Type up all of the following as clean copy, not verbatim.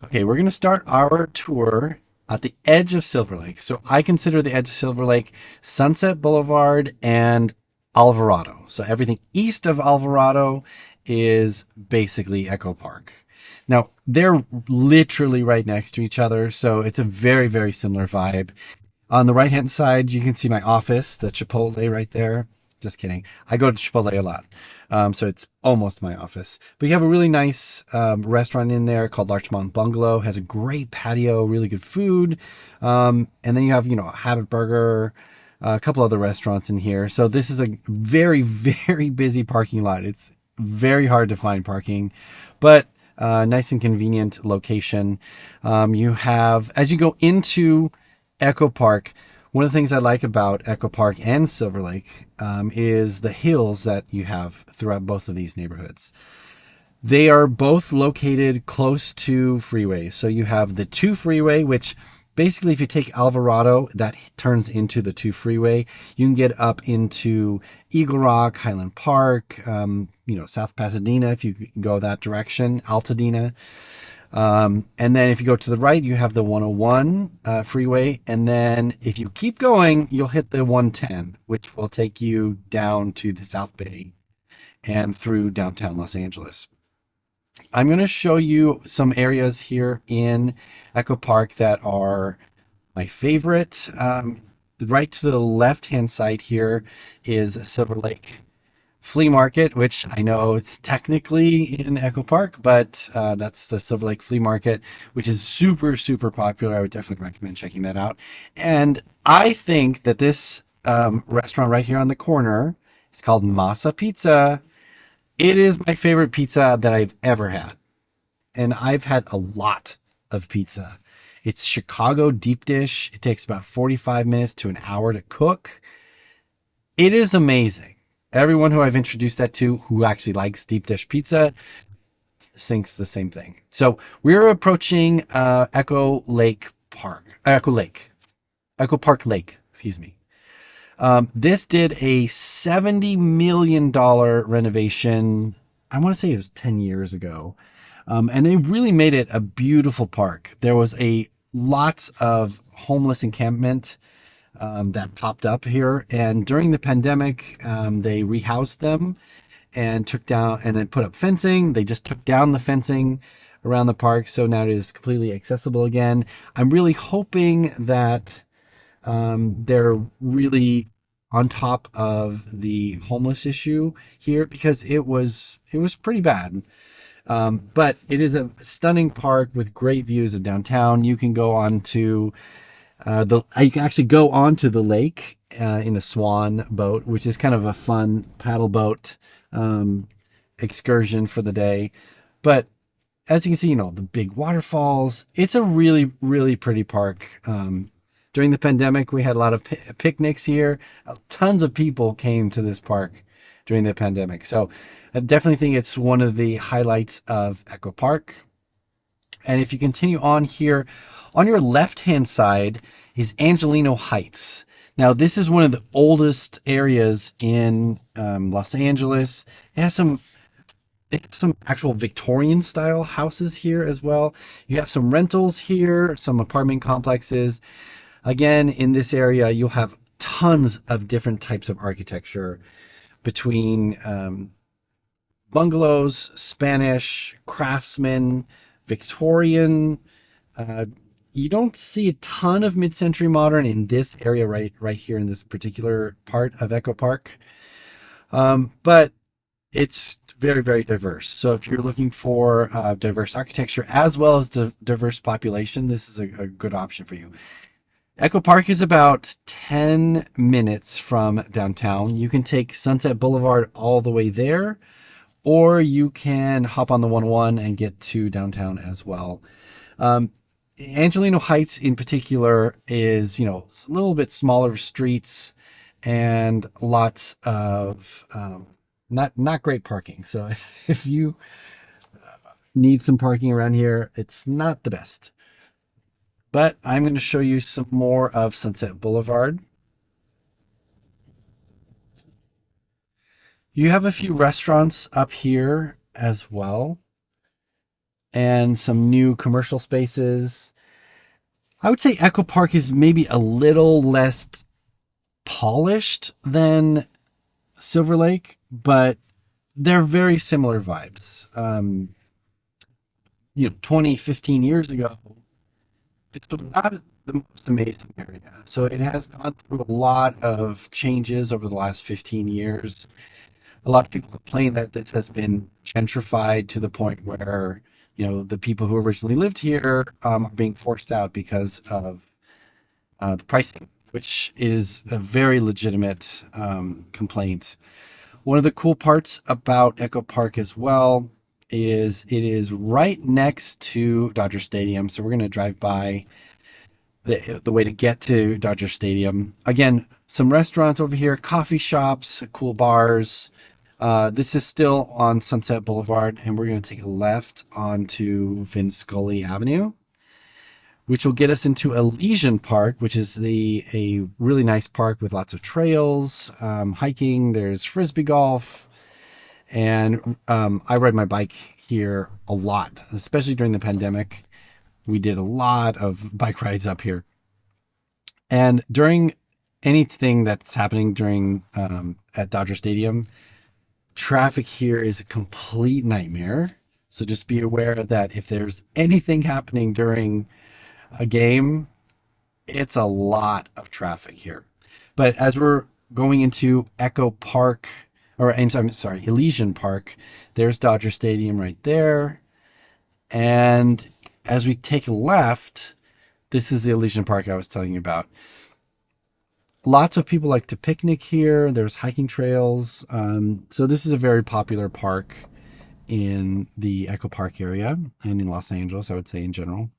Okay, we're going to start our tour at the edge of Silver Lake. So I consider the edge of Silver Lake Sunset Boulevard and Alvarado. So everything east of Alvarado is basically Echo Park. Now, they're literally right next to each other, so it's a very, very similar vibe. On the right hand side, you can see my office, the Chipotle right there. Just kidding. I go to Chipotle a lot. So it's almost my office. But you have a really nice restaurant in there called Larchmont Bungalow. Has a great patio, really good food. And then you have, Habit Burger, a couple other restaurants in here. So this is a very, very busy parking lot. It's very hard to find parking, but nice and convenient location. You have, as you go into Echo Park, one of the things I like about Echo Park and Silver Lake is the hills that you have throughout both of these neighborhoods. They are both located close to freeways. So you have the 2 freeway, which basically if you take Alvarado, that turns into the 2 freeway. You can get up into Eagle Rock, Highland Park, South Pasadena if you go that direction, Altadena. And then if you go to the right, you have the 101 freeway. And then if you keep going, you'll hit the 110, which will take you down to the South Bay and through downtown Los Angeles. I'm going to show you some areas here in Echo Park that are my favorite. Right to the left-hand side here is Silverlake Flea Market, which I know it's technically in Echo Park, but that's the Silverlake Flea Market, which is super, super popular. I would definitely recommend checking that out. And I think that this restaurant right here on the corner is called Masa Pizza. It is my favorite pizza that I've ever had. And I've had a lot of pizza. It's Chicago deep dish. It takes about 45 minutes to an hour to cook. It is amazing. Everyone who I've introduced that to who actually likes deep dish pizza thinks the same thing. So we're approaching Echo Park Lake, excuse me. This did a $70 million renovation. I want to say it was 10 years ago. And they really made it a beautiful park. There was lots of homeless encampment that popped up here. And during the pandemic, they rehoused them and took down and then put up fencing. They just took down the fencing around the park. So now it is completely accessible again. I'm really hoping that they're really on top of the homeless issue here because it was pretty bad. But it is a stunning park with great views of downtown. You can go on to you can actually go onto the lake in a Swan boat, which is kind of a fun paddle boat excursion for the day. But as you can see, the big waterfalls. It's a really, really pretty park. During the pandemic, we had a lot of picnics here. Tons of people came to this park during the pandemic. So I definitely think it's one of the highlights of Echo Park. And if you continue on here, on your left-hand side is Angelino Heights. Now, this is one of the oldest areas in Los Angeles. It has some actual Victorian style houses here as well. You have some rentals here, some apartment complexes. Again, in this area, you'll have tons of different types of architecture between bungalows, Spanish, craftsman, Victorian. You don't see a ton of mid-century modern in this area right here in this particular part of Echo Park. But it's very, very diverse. So if you're looking for diverse architecture as well as diverse population, this is a good option for you. Echo Park is about 10 minutes from downtown. You can take Sunset Boulevard all the way there, or you can hop on the 101 and get to downtown as well. Angelino Heights in particular is, a little bit smaller streets and lots of not great parking. So if you need some parking around here, it's not the best. But I'm going to show you some more of Sunset Boulevard. You have a few restaurants up here as well. and some new commercial spaces. I would say Echo Park is maybe a little less polished than Silver Lake, but they're very similar vibes. 20, 15 years ago, it's not the most amazing area. So it has gone through a lot of changes over the last 15 years. A lot of people complain that this has been gentrified to the point where, the people who originally lived here are being forced out because of the pricing, which is a very legitimate complaint. One of the cool parts about Echo Park as well is it is right next to Dodger Stadium. So we're going to drive by the way to get to Dodger Stadium. Again, some restaurants over here, coffee shops, cool bars. This is still on Sunset Boulevard, and we're going to take a left onto Vince Scully Avenue, which will get us into Elysian Park, which is a really nice park with lots of trails, hiking. There's frisbee golf, and I ride my bike here a lot, especially during the pandemic. We did a lot of bike rides up here, and during anything that's happening during at Dodger Stadium, traffic here is a complete nightmare. So just be aware that if there's anything happening during a game, it's a lot of traffic here. But as we're going into Echo Park, I'm sorry, Elysian Park, there's Dodger Stadium right there. And as we take a left, this is the Elysian Park I was telling you about. Lots of people like to picnic here. There's hiking trails. So this is a very popular park in the Echo Park area and in Los Angeles, I would say in general.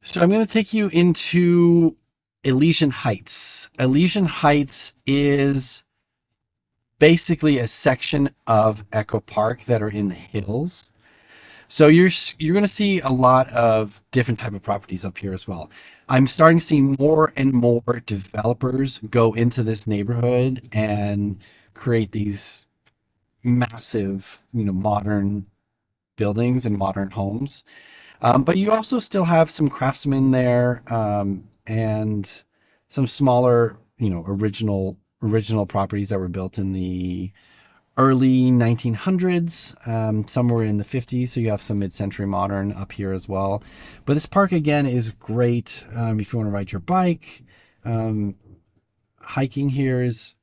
So I'm going to take you into Elysian Heights. Elysian Heights is basically a section of Echo Park that are in the hills. So you're going to see a lot of different type of properties up here as well. I'm starting to see more and more developers go into this neighborhood and create these massive, modern buildings and modern homes. But you also still have some craftsmen there, and some smaller, original properties that were built in the early 1900s, somewhere in the 50s. So you have some mid-century modern up here as well. But this park, again, is great if you want to ride your bike. Hiking here is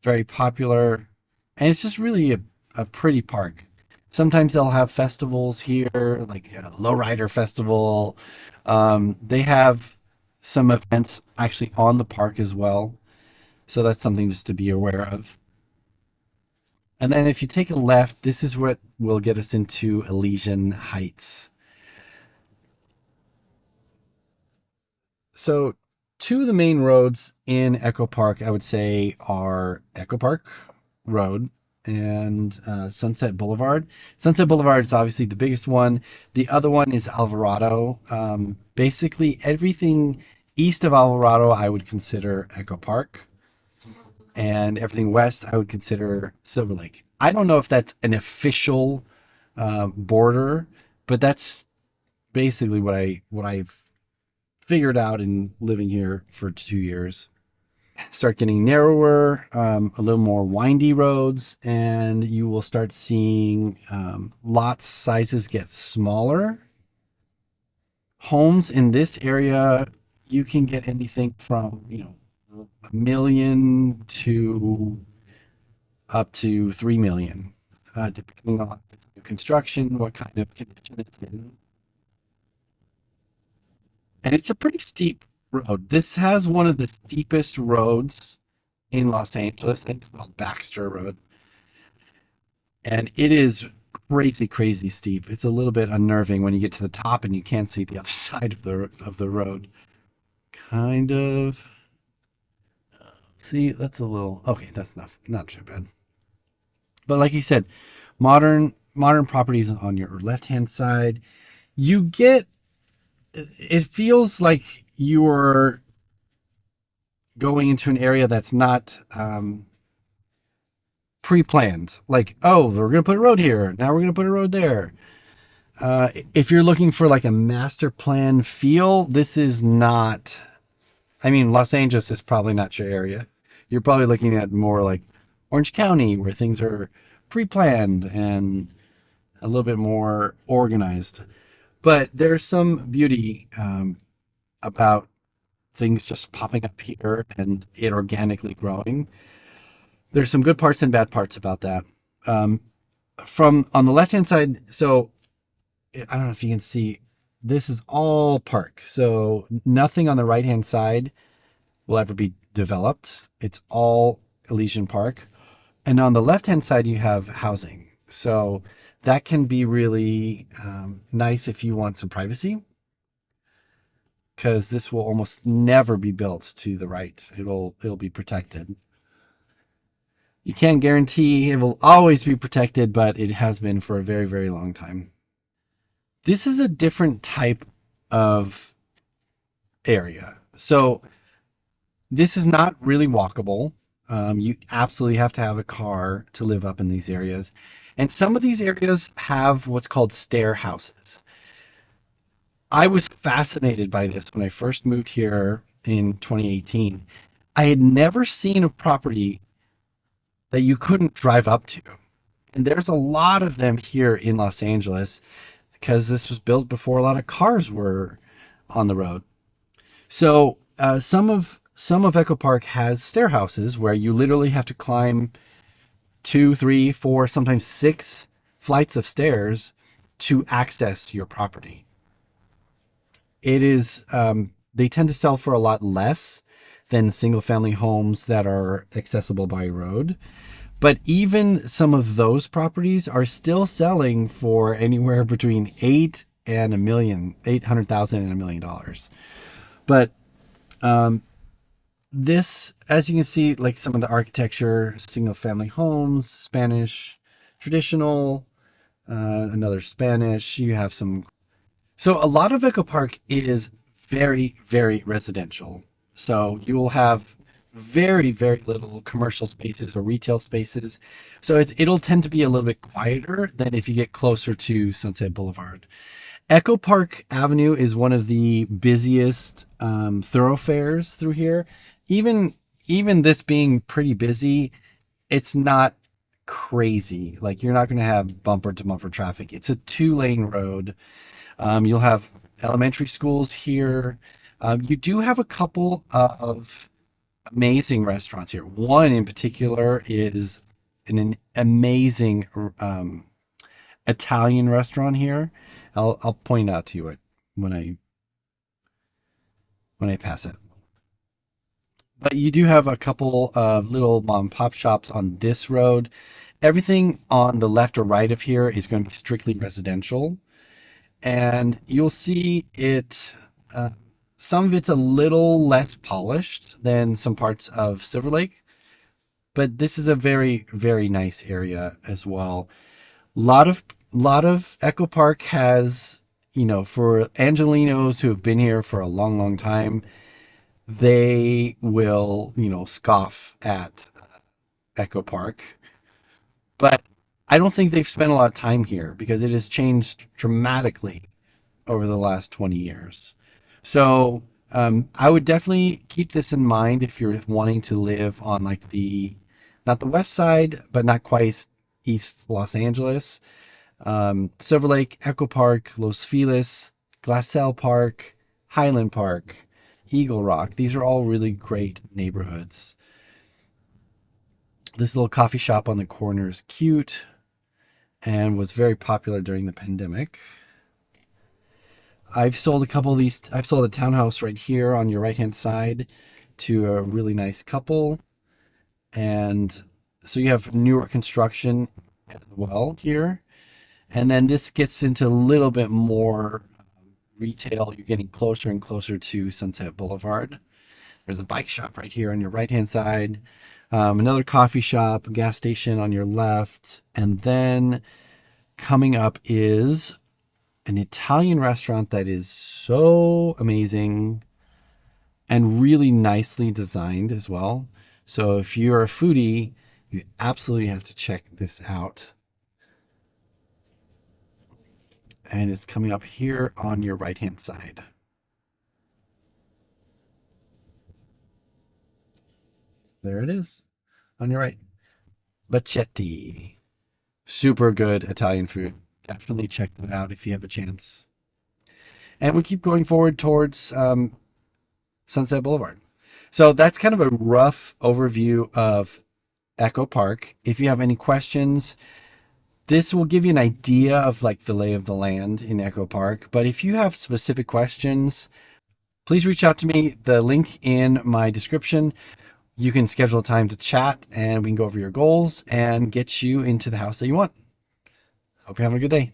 very popular. And it's just really a pretty park. Sometimes they'll have festivals here, like a lowrider festival. They have some events actually on the park as well. So that's something just to be aware of. And then if you take a left, this is what will get us into Elysian Heights. So two of the main roads in Echo Park, I would say, are Echo Park Road and Sunset Boulevard. Sunset Boulevard is obviously the biggest one. The other one is Alvarado. Basically, everything east of Alvarado, I would consider Echo Park. And everything west, I would consider Silverlake. I don't know if that's an official border, but that's basically what I've figured out in living here for 2 years. Start getting narrower, a little more windy roads, and you will start seeing lot sizes get smaller. Homes in this area, you can get anything from, $1 million to up to $3 million, depending on construction, what kind of condition it's in. And it's a pretty steep road. This has one of the steepest roads in Los Angeles. I think it's called Baxter Road. And it is crazy, crazy steep. It's a little bit unnerving when you get to the top and you can't see the other side of the road. Kind of. See, that's a little okay. That's not too bad. But like you said, modern properties on your left-hand side. You get. It feels like you're going into an area that's not pre-planned. Like, oh, we're going to put a road here. Now we're going to put a road there. If you're looking for like a master plan feel, this is not. I mean, Los Angeles is probably not your area. You're probably looking at more like Orange County, where things are pre-planned and a little bit more organized. But there's some beauty about things just popping up here and it organically growing. There's some good parts and bad parts about that. Um, from on the left hand side, so I don't know if you can see, this is all park. So nothing on the right hand side will ever be developed. It's all Elysian Park. And on the left hand side, you have housing. So that can be really nice if you want some privacy, because this will almost never be built to the right. It'll be protected. You can't guarantee it will always be protected, but it has been for a very, very long time. This is a different type of area. So this is not really walkable. You absolutely have to have a car to live up in these areas. And some of these areas have what's called stair houses. I was fascinated by this when I first moved here in 2018. I had never seen a property that you couldn't drive up to. And there's a lot of them here in Los Angeles because this was built before a lot of cars were on the road. So some of Echo Park has stair houses where you literally have to climb 2, 3, 4, sometimes 6 flights of stairs to access your property. It is they tend to sell for a lot less than single family homes that are accessible by road. But even some of those properties are still selling for anywhere between 800,000 and $1 million. But this, as you can see, like some of the architecture, single family homes, Spanish, traditional, another Spanish. You have some. So a lot of Echo Park is very, very residential. So you will have very, very little commercial spaces or retail spaces. So it'll tend to be a little bit quieter than if you get closer to Sunset Boulevard. Echo Park Avenue is one of the busiest thoroughfares through here. Even this being pretty busy, it's not crazy. Like, you're not going to have bumper to bumper traffic. It's a 2-lane road. You'll have elementary schools here. You do have a couple of amazing restaurants here. One in particular is an amazing Italian restaurant here. I'll point out to you it when I pass it. But you do have a couple of little mom and pop shops on this road. Everything on the left or right of here is going to be strictly residential. And you'll see it, some of it's a little less polished than some parts of Silverlake. But this is a very, very nice area as well. Lot of Echo Park has, for Angelinos who have been here for a long, long time, they will, scoff at Echo Park. But I don't think they've spent a lot of time here because it has changed dramatically over the last 20 years. So I would definitely keep this in mind if you're wanting to live on like not the west side, but not quite East Los Angeles. Silverlake, Echo Park, Los Feliz, Glassell Park, Highland Park, Eagle Rock. These are all really great neighborhoods. This little coffee shop on the corner is cute and was very popular during the pandemic. I've sold a couple of these. I've sold a townhouse right here on your right-hand side to a really nice couple. And so you have newer construction as well here. And then this gets into a little bit more retail. You're getting closer and closer to Sunset Boulevard. There's a bike shop right here on your right-hand side. Another coffee shop, a gas station on your left. And then coming up is an Italian restaurant that is so amazing and really nicely designed as well. So if you're a foodie, you absolutely have to check this out. and it's coming up here on your right hand side. There it is on your right. Bacchetti. Super good Italian food. Definitely check that out if you have a chance. And we keep going forward towards Sunset Boulevard. So that's kind of a rough overview of Echo Park. If you have any questions, this will give you an idea of like the lay of the land in Echo Park. But if you have specific questions, please reach out to me. The link in my description. You can schedule a time to chat and we can go over your goals and get you into the house that you want. Hope you're having a good day.